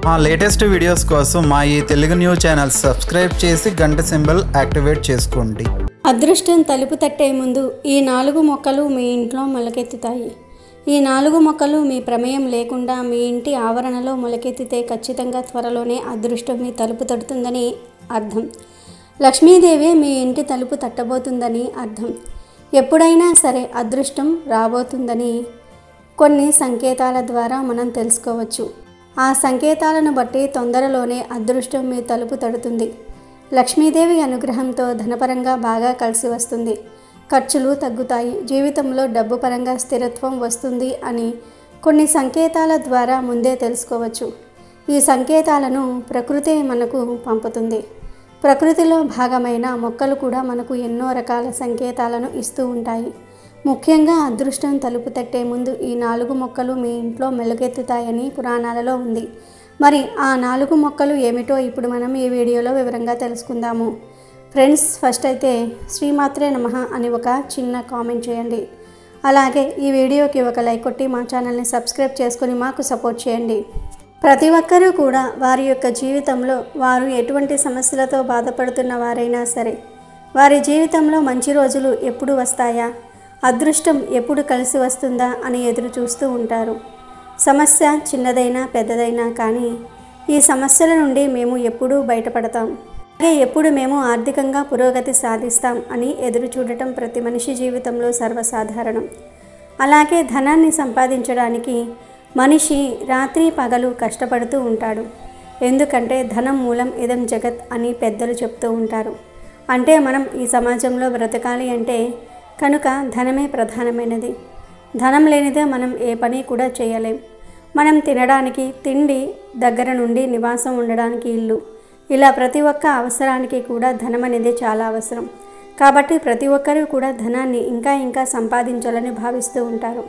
మా latest videos కోసం మా ఈ తెలుగు న్యూస్ ఛానల్ సబ్స్క్రైబ్ చేసి గంట సింబల్ యాక్టివేట్ చేసుకోండి. అదృష్టం తలుపు తట్టే ముందు ఈ 4 మొక్కలు మీ ఇంట్లో మొలకెత్తుతాయి. ఈ 4 మొక్కలు మీ ప్రమేయం లేకుండా మీ ఇంటి ఆవరణలో మొలకెత్తితే ఖచ్చితంగా త్వరలోనే అదృష్టం మీ తలుపు తడుతుందని అర్థం. లక్ష్మీదేవి మీ ఇంటి తలుపు తట్టబోతుందని అర్థం. ఎప్పుడైనా సరే అదృష్టం రాబోతుందని కొన్ని సంకేతాల ద్వారా మనం తెలుసుకోవచ్చు. ఆ సంకేతాలను బట్టి తొందరలోనే అదృష్టం మీ తలుపు తడుతుంది. లక్ష్మీదేవి అనుగ్రహంతో ధనపరంగా బాగా కలిసి వస్తుంది. ఖర్చులు తగ్గుతాయి. జీవితంలో డబ్బు పరంగా స్థిరత్వం వస్తుంది అని కొన్ని సంకేతాల ద్వారా ముందే తెలుసుకోవచ్చు. ఈ సంకేతాలను ప్రకృతి మనకు పంపుతుంది. ప్రకృతిలో భాగమైన మొక్కలు కూడా మనకు ఎన్నో రకాల సంకేతాలను ఇస్తూ ఉంటాయి. ముఖ్యంగా అదృష్టం తలుపు తట్టే ముందు ఈ 4 మొక్కలు మీ ఇంట్లో మెలుగెత్తుతాయని పురాణాలలో ఉంది. మరి ఆ 4 మొక్కలు ఏమిటో ఇప్పుడు మనం ఈ వీడియోలో వివరంగా తెలుసుకుందాము. ఫ్రెండ్స్, ఫస్ట్ అయితే శ్రీమాత్రే నమః అని ఒక చిన్న కామెంట్ చేయండి. అలాగే ఈ వీడియోకి ఒక లైక్ కొట్టి మా ఛానల్ని సబ్స్క్రైబ్ చేసుకొని మాకు సపోర్ట్ చేయండి. ప్రతి ఒక్కరూ కూడా వారి యొక్క జీవితంలో వారు ఎటువంటి సమస్యలతో బాధపడుతున్న వారైనా సరే వారి జీవితంలో మంచి రోజులు ఎప్పుడు వస్తాయా, అదృష్టం ఎప్పుడు కలిసి వస్తుందా అని ఎదురు చూస్తూ ఉంటారు. సమస్య చిన్నదైనా పెద్దదైనా కానీ ఈ సమస్యల నుండి మేము ఎప్పుడూ బయటపడతాం, అలాగే ఎప్పుడు మేము ఆర్థికంగా పురోగతి సాధిస్తాం అని ఎదురు చూడటం ప్రతి మనిషి జీవితంలో సర్వసాధారణం. అలాగే ధనాన్ని సంపాదించడానికి మనిషి రాత్రి పగలు కష్టపడుతూ ఉంటాడు. ఎందుకంటే ధనం మూలం ఇదం జగత్ అని పెద్దలు చెప్తూ ఉంటారు. అంటే మనం ఈ సమాజంలో బ్రతకాలి అంటే కనుక ధనమే ప్రధానమైనది. ధనం లేనిదే మనం ఏ పని కూడా చేయలేం. మనం తినడానికి తిండి దగ్గర నుండి నివాసం ఉండడానికి ఇల్లు, ఇలా ప్రతి ఒక్క అవసరానికి కూడా ధనం అనేది చాలా అవసరం. కాబట్టి ప్రతి ఒక్కరూ కూడా ధనాన్ని ఇంకా సంపాదించాలని భావిస్తూ ఉంటారు.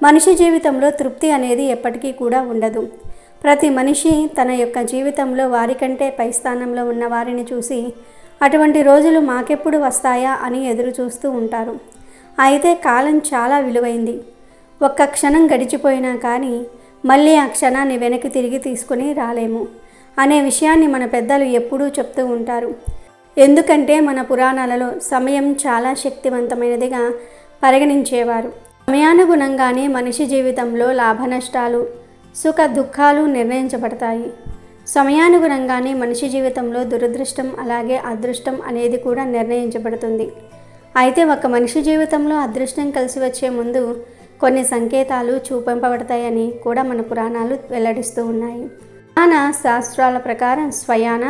మనిషి జీవితంలో తృప్తి అనేది ఎప్పటికీ కూడా ఉండదు. ప్రతి మనిషి తన యొక్క జీవితంలో వారికంటే పై స్థానంలో ఉన్న వారిని చూసి అటువంటి రోజులు మాకెప్పుడు వస్తాయా అని ఎదురు చూస్తూ ఉంటారు. అయితే కాలం చాలా విలువైంది. ఒక్క క్షణం గడిచిపోయినా కానీ మళ్ళీ ఆ క్షణాన్ని వెనక్కి తిరిగి తీసుకుని రాలేము అనే విషయాన్ని మన పెద్దలు ఎప్పుడూ చెప్తూ ఉంటారు. ఎందుకంటే మన పురాణాలలో సమయం చాలా శక్తివంతమైనదిగా పరిగణించేవారు. సమయానుగుణంగానే మనిషి జీవితంలో లాభ నష్టాలు, సుఖ దుఃఖాలు నిర్ణయించబడతాయి. సమయానుగుణంగానే మనిషి జీవితంలో దురదృష్టం అలాగే అదృష్టం అనేది కూడా నిర్ణయించబడుతుంది. అయితే ఒక మనిషి జీవితంలో అదృష్టం కలిసి వచ్చే ముందు కొన్ని సంకేతాలు చూపింపబడతాయని కూడా మన పురాణాలు వెల్లడిస్తూ ఉన్నాయి. పురాణ శాస్త్రాల ప్రకారం స్వయాన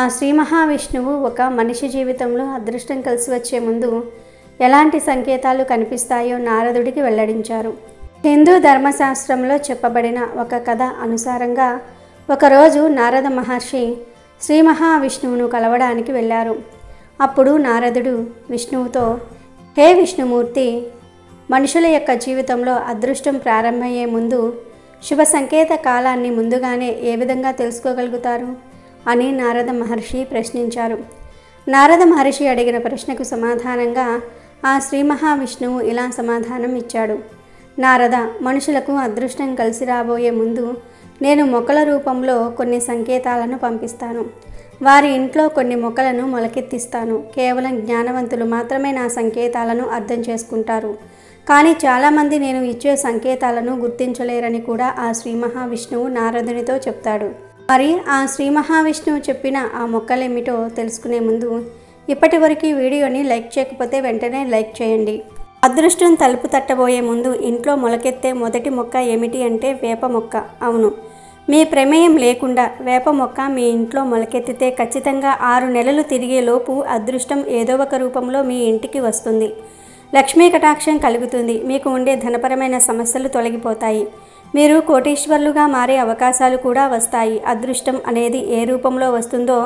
ఆ శ్రీ మహావిష్ణువు ఒక మనిషి జీవితంలో అదృష్టం కలిసి వచ్చే ముందు ఎలాంటి సంకేతాలు కనిపిస్తాయో నారదుడికి వెల్లడించారు. హిందూ ధర్మశాస్త్రంలో చెప్పబడిన ఒక కథ అనుసారంగా ఒకరోజు నారద మహర్షి శ్రీ మహావిష్ణువును కలవడానికి వెళ్ళారు. అప్పుడు నారదుడు విష్ణువుతో, హే విష్ణుమూర్తి, మనుషుల యొక్క జీవితంలో అదృష్టం ప్రారంభమయ్యే ముందు శుభ సంకేత కాలాన్ని ముందుగానే ఏ విధంగా తెలుసుకోగలుగుతారు అని నారద మహర్షి ప్రశ్నించారు. నారద మహర్షి అడిగిన ప్రశ్నకు సమాధానంగా ఆ శ్రీ మహావిష్ణువు ఇలా సమాధానం ఇచ్చాడు. నారద, మనుషులకు అదృష్టం కలిసి రాబోయే ముందు నేను మొక్కల రూపంలో కొన్ని సంకేతాలను పంపిస్తాను. వారి ఇంట్లో కొన్ని మొక్కలను మొలకెత్తిస్తాను. కేవలం జ్ఞానవంతులు మాత్రమే నా సంకేతాలను అర్థం చేసుకుంటారు. కానీ చాలామంది నేను ఇచ్చే సంకేతాలను గుర్తించలేరని కూడా ఆ శ్రీ మహావిష్ణువు నారదునితో చెప్తాడు. మరి ఆ శ్రీ మహావిష్ణువు చెప్పిన ఆ మొక్కలేమిటో తెలుసుకునే ముందు ఇప్పటి వరకు వీడియోని లైక్ చేయకపోతే వెంటనే లైక్ చేయండి. అదృష్టం తలుపు తట్టబోయే ముందు ఇంట్లో మొలకెత్తే మొదటి మొక్క ఏమిటి అంటే వేప మొక్క. అవును, మీ ప్రమేయం లేకుండా వేప మొక్క మీ ఇంట్లో మొలకెత్తితే ఖచ్చితంగా 6 నెలలు తిరిగేలోపు అదృష్టం ఏదో ఒక రూపంలో మీ ఇంటికి వస్తుంది. లక్ష్మీ కటాక్షం కలుగుతుంది. మీకు ఉండే ధనపరమైన సమస్యలు తొలగిపోతాయి. మీరు కోటీశ్వర్లుగా మారే అవకాశాలు కూడా వస్తాయి. అదృష్టం అనేది ఏ రూపంలో వస్తుందో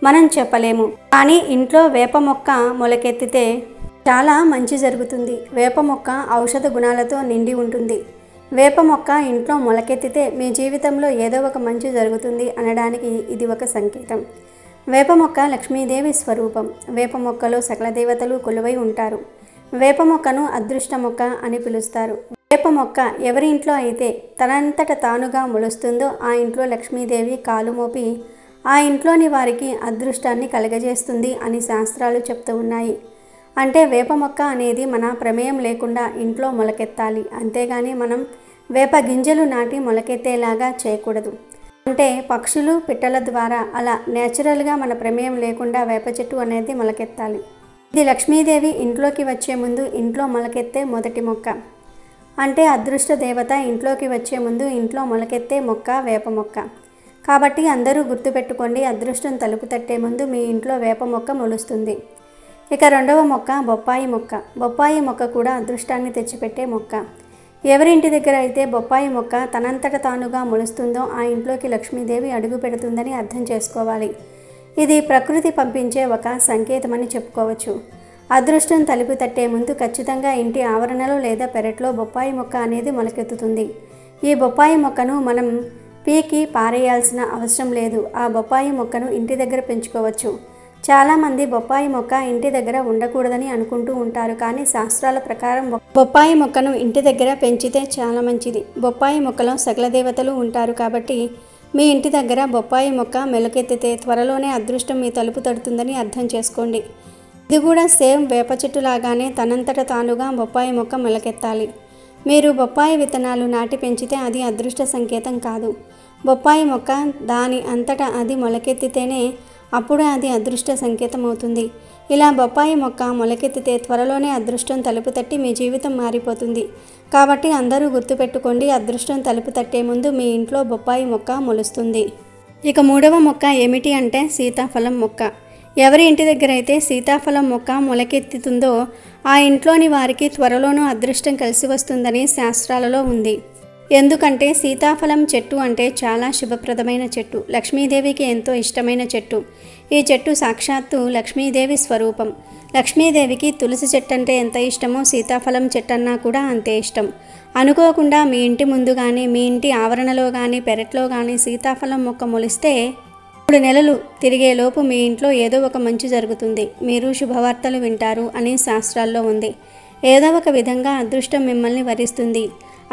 మనం చెప్పలేము. కానీ ఇంట్లో వేప మొక్క మొలకెత్తితే చాలా మంచి జరుగుతుంది. వేప మొక్క ఔషధ గుణాలతో నిండి ఉంటుంది. వేప మొక్క ఇంట్లో మొలకెత్తితే మీ జీవితంలో ఏదో ఒక మంచి జరుగుతుంది అనడానికి ఇది ఒక సంకేతం. వేప మొక్క లక్ష్మీదేవి స్వరూపం. వేప మొక్కలో సకల దేవతలు కొలువై ఉంటారు. వేప మొక్కను అదృష్ట మొక్క అని పిలుస్తారు. వేప మొక్క ఎవరి ఇంట్లో అయితే తనంతట తానుగా మొలుస్తుందో ఆ ఇంట్లో లక్ష్మీదేవి కాలు మోపి ఆ ఇంట్లోని వారికి అదృష్టాన్ని కలగజేస్తుంది అని శాస్త్రాలు చెప్తూ ఉన్నాయి. అంటే వేప మొక్క అనేది మన ప్రమేయం లేకుండా ఇంట్లో మొలకెత్తాలి, అంతేగాని మనం వేప గింజలు నాటి మొలకెత్తేలాగా చేయకూడదు. అంటే పక్షులు పిట్టల ద్వారా అలా నేచురల్గా మన ప్రమేయం లేకుండా వేప చెట్టు అనేది మొలకెత్తాలి. ఇది లక్ష్మీదేవి ఇంట్లోకి వచ్చే ముందు ఇంట్లో మొలకెత్తే మొదటి మొక్క. అంటే అదృష్ట దేవత ఇంట్లోకి వచ్చే ముందు ఇంట్లో మొలకెత్తే మొక్క వేప మొక్క. కాబట్టి అందరూ గుర్తుపెట్టుకోండి, అదృష్టం తలుపు తట్టే ముందు మీ ఇంట్లో వేప మొక్క మొలుస్తుంది. ఇక రెండవ మొక్క బొప్పాయి మొక్క. బొప్పాయి మొక్క కూడా అదృష్టాన్ని తెచ్చిపెట్టే మొక్క. ఎవరింటి దగ్గర అయితే బొప్పాయి మొక్క తనంతట తానుగా మొలుస్తుందో ఆ ఇంట్లోకి లక్ష్మీదేవి అడుగు పెడుతుందని అర్థం చేసుకోవాలి. ఇది ప్రకృతి పంపించే ఒక సంకేతమని చెప్పుకోవచ్చు. అదృష్టం తలుపు తట్టే ముందు ఖచ్చితంగా ఇంటి ఆవరణలో లేదా పెరట్లో బొప్పాయి మొక్క అనేది మొలకెత్తుతుంది. ఈ బొప్పాయి మొక్కను మనం పీకి పారేయాల్సిన అవసరం లేదు. ఆ బొప్పాయి మొక్కను ఇంటి దగ్గర పెంచుకోవచ్చు. చాలామంది బొప్పాయి మొక్క ఇంటి దగ్గర ఉండకూడదని అనుకుంటూ ఉంటారు, కానీ శాస్త్రాల ప్రకారం బొప్పాయి మొక్కను ఇంటి దగ్గర పెంచితే చాలా మంచిది. బొప్పాయి మొక్కలో సకల దేవతలు ఉంటారు కాబట్టి మీ ఇంటి దగ్గర బొప్పాయి మొక్క మెలకెత్తితే త్వరలోనే అదృష్టం మీ తలుపు తడుతుందని అర్థం చేసుకోండి. ఇది కూడా సేమ్ వేప చెట్టు లాగానే తనంతట తానుగా బొప్పాయి మొక్క మొలకెత్తాలి. మీరు బొప్పాయి విత్తనాలు నాటి పెంచితే అది అదృష్ట సంకేతం కాదు. బొప్పాయి మొక్క దాని అంతటా అది మొలకెత్తితేనే అప్పుడు అది అదృష్ట సంకేతం అవుతుంది. ఇలా బొప్పాయి మొక్క మొలకెత్తితే త్వరలోనే అదృష్టం తలుపు తట్టి మీ జీవితం మారిపోతుంది. కాబట్టి అందరూ గుర్తుపెట్టుకోండి, అదృష్టం తలుపు తట్టే ముందు మీ ఇంట్లో బొప్పాయి మొక్క మొలుస్తుంది. ఇక మూడవ మొక్క ఏమిటి అంటే సీతాఫలం మొక్క. ఎవరి ఇంటి దగ్గర అయితే సీతాఫలం మొక్క మొలకెత్తుతుందో ఆ ఇంట్లోని వారికి త్వరలోనూ అదృష్టం కలిసి వస్తుందని శాస్త్రాలలో ఉంది. ఎందుకంటే సీతాఫలం చెట్టు అంటే చాలా శుభప్రదమైన చెట్టు, లక్ష్మీదేవికి ఎంతో ఇష్టమైన చెట్టు. ఈ చెట్టు సాక్షాత్తు లక్ష్మీదేవి స్వరూపం. లక్ష్మీదేవికి తులసి చెట్టు అంటే ఎంత ఇష్టమో సీతాఫలం చెట్టు అన్నా కూడా అంతే ఇష్టం. అనుకోకుండా మీ ఇంటి ముందు కానీ మీ ఇంటి ఆవరణలో కానీ పెరట్లో కానీ సీతాఫలం మొక్క మొలిస్తే 3 నెలలు తిరిగేలోపు మీ ఇంట్లో ఏదో ఒక మంచి జరుగుతుంది, మీరు శుభవార్తలు వింటారు అని శాస్త్రాల్లో ఉంది. ఏదో ఒక విధంగా అదృష్టం మిమ్మల్ని వరిస్తుంది.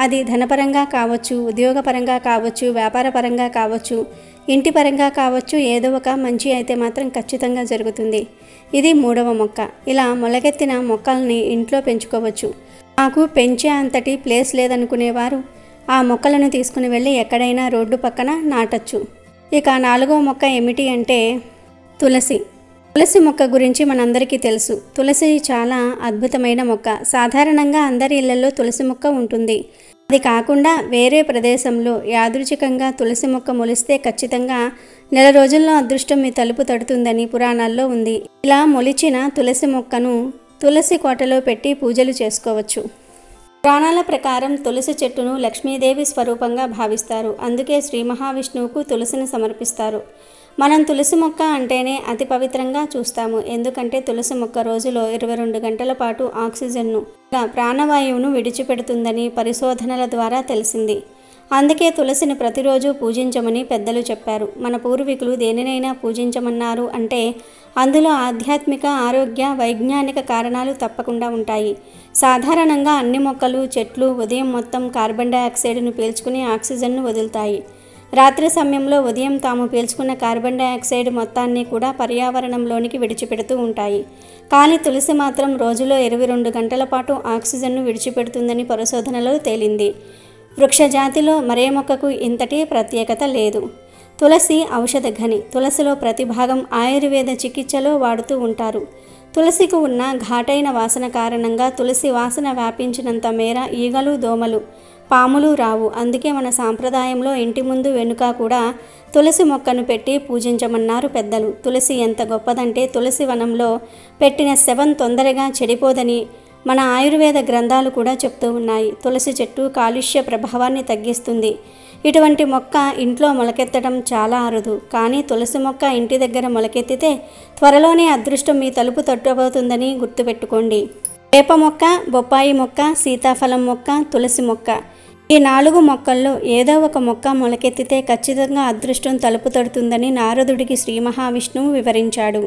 అది ధనపరంగా కావచ్చు, ఉద్యోగపరంగా కావచ్చు, వ్యాపారపరంగా కావచ్చు, ఇంటి పరంగా కావచ్చు, ఏదో ఒక మంచి అయితే మాత్రం ఖచ్చితంగా జరుగుతుంది. ఇది మూడవ మొక్క. ఇలా మొలకెత్తిన మొక్కల్ని ఇంట్లో పెంచుకోవచ్చు. నాకు పెంచే అంతటి ప్లేస్ లేదనుకునేవారు ఆ మొక్కలను తీసుకుని వెళ్ళి ఎక్కడైనా రోడ్డు పక్కన నాటచ్చు. ఇక నాలుగవ మొక్క ఏమిటి అంటే తులసి. తులసి మొక్క గురించి మనందరికీ తెలుసు. తులసి చాలా అద్భుతమైన మొక్క. సాధారణంగా అందరి ఇళ్లలో తులసి మొక్క ఉంటుంది. అది కాకుండా వేరే ప్రదేశంలో యాదృచ్ఛికంగా తులసి మొక్క మొలిస్తే ఖచ్చితంగా 4 రోజుల్లో అదృష్టం మీ తలుపు తడుతుందని పురాణాల్లో ఉంది. ఇలా మొలిచిన తులసి మొక్కను తులసి కోటలో పెట్టి పూజలు చేసుకోవచ్చు. పురాణాల ప్రకారం తులసి చెట్టును లక్ష్మీదేవి స్వరూపంగా భావిస్తారు. అందుకే శ్రీ మహావిష్ణువుకు తులసిని సమర్పిస్తారు. మనం తులసి మొక్క అంటేనే అతి పవిత్రంగా చూస్తాము. ఎందుకంటే తులసి మొక్క రోజులో 22 గంటల పాటు ఆక్సిజన్ను, ప్రాణవాయువును విడిచిపెడుతుందని పరిశోధనల ద్వారా తెలిసింది. అందుకే తులసిని ప్రతిరోజు పూజించమని పెద్దలు చెప్పారు. మన పూర్వీకులు దేనినైనా పూజించమన్నారు అంటే అందులో ఆధ్యాత్మిక, ఆరోగ్య, వైజ్ఞానిక కారణాలు తప్పకుండా ఉంటాయి. సాధారణంగా అన్ని మొక్కలు, చెట్లు ఉదయం మొత్తం కార్బన్ డయాక్సైడ్ను పీల్చుకుని ఆక్సిజన్ను వదులుతాయి. రాత్రి సమయంలో ఉదయం తాము పీల్చుకున్న కార్బన్ డయాక్సైడ్ మొత్తాన్ని కూడా పర్యావరణంలోనికి విడిచిపెడుతూ ఉంటాయి. కానీ తులసి మాత్రం రోజులో 22 గంటల పాటు ఆక్సిజన్ను విడిచిపెడుతుందని పరిశోధనలో తేలింది. వృక్షజాతిలో మరే మొక్కకు ఇంతటి ప్రత్యేకత లేదు. తులసి ఔషధ ఘని. తులసిలో ప్రతి భాగం ఆయుర్వేద చికిత్సలో వాడుతూ ఉంటారు. తులసికి ఉన్న ఘాటైన వాసన కారణంగా తులసి వాసన వ్యాపించినంత మేర ఈగలు, దోమలు, పాములు రావు. అందుకే మన సాంప్రదాయంలో ఇంటి ముందు వెనుక కూడా తులసి మొక్కను పెట్టి పూజించమన్నారు పెద్దలు. తులసి ఎంత గొప్పదంటే తులసి వనంలో పెట్టిన శవం తొందరగా చెడిపోదని మన ఆయుర్వేద గ్రంథాలు కూడా చెప్తూ ఉన్నాయి. తులసి చెట్టు కాలుష్య ప్రభావాన్ని తగ్గిస్తుంది. ఇటువంటి మొక్క ఇంట్లో మొలకెత్తడం చాలా అరుదు. కానీ తులసి మొక్క ఇంటి దగ్గర మొలకెత్తితే త్వరలోనే అదృష్టం మీ తలుపు తట్టబోతుందని గుర్తుపెట్టుకోండి. వేప మొక్క, బొప్పాయి మొక్క, సీతాఫలం మొక్క, తులసి మొక్క, ఈ 4 మొక్కల్లో ఏదో ఒక మొక్క మొలకెత్తితే ఖచ్చితంగా అదృష్టం తలుపు తడుతుందని నారదుడికి శ్రీ మహావిష్ణువు వివరించాడు.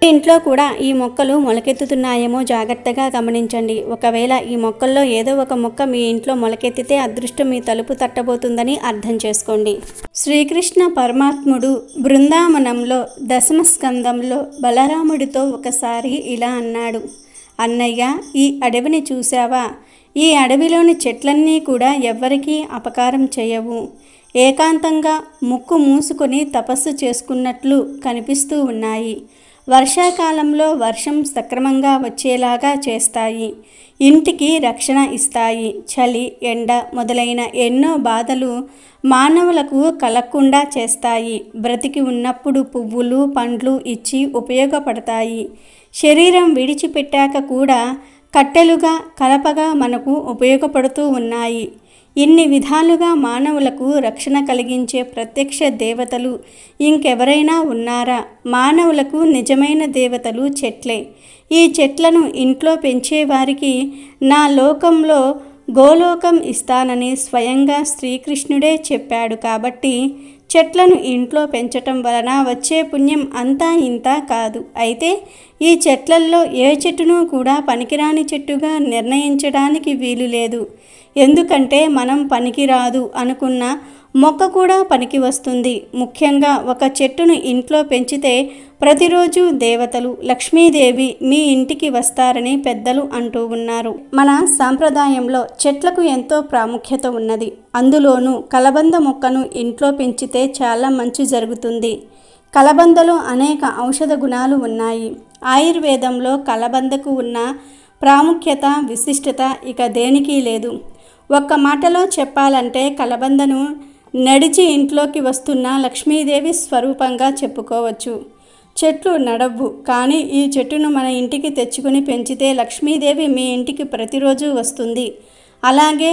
ఇంట్లో కూడా ఈ మొక్కలు మొలకెత్తుతున్నాయేమో జాగ్రత్తగా గమనించండి. ఒకవేళ ఈ మొక్కల్లో ఏదో ఒక మొక్క మీ ఇంట్లో మొలకెత్తితే అదృష్టం మీ తలుపు తట్టబోతుందని అర్థం చేసుకోండి. శ్రీకృష్ణ పరమాత్ముడు బృందావనంలో దశమ స్కందంలో బలరాముడితో ఒకసారి ఇలా అన్నాడు, అన్నయ్య, ఈ అడవిని చూసావా? ఈ అడవిలోని చెట్లన్నీ కూడా ఎవ్వరికీ అపకారం చేయవు. ఏకాంతంగా ముక్కు మూసుకొని తపస్సు చేసుకున్నట్లు కనిపిస్తూ ఉన్నాయి. వర్షాకాలంలో వర్షం సక్రమంగా వచ్చేలాగా చేస్తాయి. ఇంటికి రక్షణ ఇస్తాయి. చలి, ఎండ మొదలైన ఎన్నో బాధలు మానవులకు కలగకుండా చేస్తాయి. బ్రతికి ఉన్నప్పుడు పువ్వులు, పండ్లు ఇచ్చి ఉపయోగపడతాయి. శరీరం విడిచిపెట్టాక కూడా కట్టెలుగా, కలపగా మనకు ఉపయోగపడుతూ ఉన్నాయి. ఇన్ని విధాలుగా మానవులకు రక్షణ కలిగించే ప్రత్యక్ష దేవతలు ఇంకెవరైనా ఉన్నారా? మానవులకు నిజమైన దేవతలు చెట్లే. ఈ చెట్లను ఇంట్లో పెంచేవారికి నా లోకంలో గోలోకం ఇస్తానని స్వయంగా శ్రీకృష్ణుడే చెప్పాడు. కాబట్టి చెట్లను ఇంట్లో పెంచటం వలన వచ్చే పుణ్యం అంతా ఇంత కాదు. అయితే ఈ చెట్లల్లో ఏ చెట్టును కూడా పనికిరాని చెట్టుగా నిర్ణయించడానికి వీలు లేదు. ఎందుకంటే మనం పనికిరాదు అనుకున్న మొక్క కూడా పనికి వస్తుంది. ముఖ్యంగా ఒక చెట్టును ఇంట్లో పెంచితే ప్రతిరోజు దేవతలు, లక్ష్మీదేవి మీ ఇంటికి వస్తారని పెద్దలు అంటూ ఉన్నారు. మన సాంప్రదాయంలో చెట్లకు ఎంతో ప్రాముఖ్యత ఉన్నది. అందులోనూ కలబంద మొక్కను ఇంట్లో పెంచితే చాలా మంచి జరుగుతుంది. కలబందలో అనేక ఔషధ గుణాలు ఉన్నాయి. ఆయుర్వేదంలో కలబందకు ఉన్న ప్రాముఖ్యత, విశిష్టత ఇక దేనికి లేదు. ఒక్క మాటలో చెప్పాలంటే కలబందను నడిచి ఇంట్లోకి వస్తున్న లక్ష్మీదేవి స్వరూపంగా చెప్పుకోవచ్చు. చెట్లు నడవ్వు, కానీ ఈ చెట్టును మన ఇంటికి తెచ్చుకుని పెంచితే లక్ష్మీదేవి మీ ఇంటికి ప్రతిరోజు వస్తుంది. అలాగే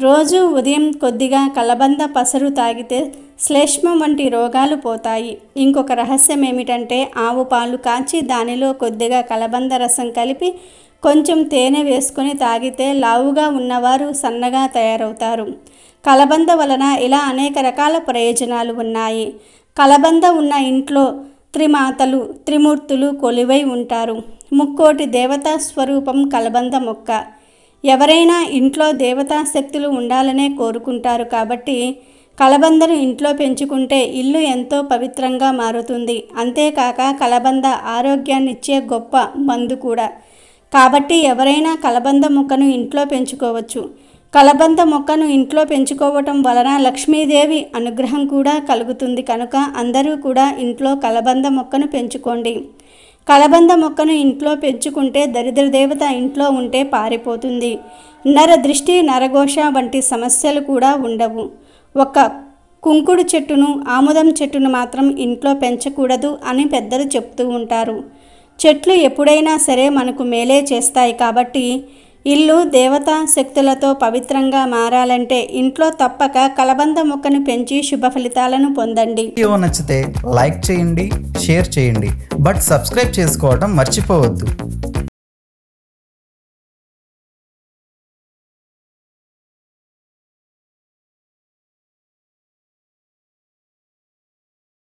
రోజు ఉదయం కొద్దిగా కలబంద పసరు తాగితే శ్లేష్మం వంటి రోగాలు పోతాయి. ఇంకొక రహస్యం ఏమిటంటే ఆవు పాలు కాచి దానిలో కొద్దిగా కలబంద రసం కలిపి కొంచెం తేనె వేసుకొని తాగితే లావుగా ఉన్నవారు సన్నగా తయారవుతారు. కలబంద వలన ఇలా అనేక రకాల ప్రయోజనాలు ఉన్నాయి. కలబంద ఉన్న ఇంట్లో త్రిమాతలు, త్రిమూర్తులు కొలువై ఉంటారు. ముక్కోటి దేవతా స్వరూపం కలబంద మొక్క. ఎవరైనా ఇంట్లో దేవతా శక్తులు ఉండాలనే కోరుకుంటారు. కాబట్టి కలబందను ఇంట్లో పెంచుకుంటే ఇల్లు ఎంతో పవిత్రంగా మారుతుంది. అంతేకాక కలబంద ఆరోగ్యాన్నిచ్చే గొప్ప మందు కూడా. కాబట్టి ఎవరైనా కలబంద మొక్కను ఇంట్లో పెంచుకోవచ్చు. కలబంద మొక్కను ఇంట్లో పెంచుకోవటం వలన లక్ష్మీదేవి అనుగ్రహం కూడా కలుగుతుంది. కనుక అందరూ కూడా ఇంట్లో కలబంద మొక్కను పెంచుకోండి. కలబంద మొక్కను ఇంట్లో పెంచుకుంటే దరిద్ర దేవత ఇంట్లో ఉంటే పారిపోతుంది. నరదృష్టి, నరఘోష వంటి సమస్యలు కూడా ఉండవు. ఒక కుంకుడు చెట్టును, ఆముదం చెట్టును మాత్రం ఇంట్లో పెంచకూడదు అని పెద్దలు చెప్తూ ఉంటారు. చెట్లు ఎప్పుడైనా సరే మనకు మేలే చేస్తాయి. కాబట్టి ఇల్లు దేవతా శక్తులతో పవిత్రంగా మారాలంటే ఇంట్లో తప్పక కలబంద మొక్కను పెంచి శుభ ఫలితాలను పొందండి. వీడియో నచ్చితే లైక్ చేయండి, షేర్ చేయండి, బట్ సబ్స్క్రైబ్ చేసుకోవడం మర్చిపోవద్దు.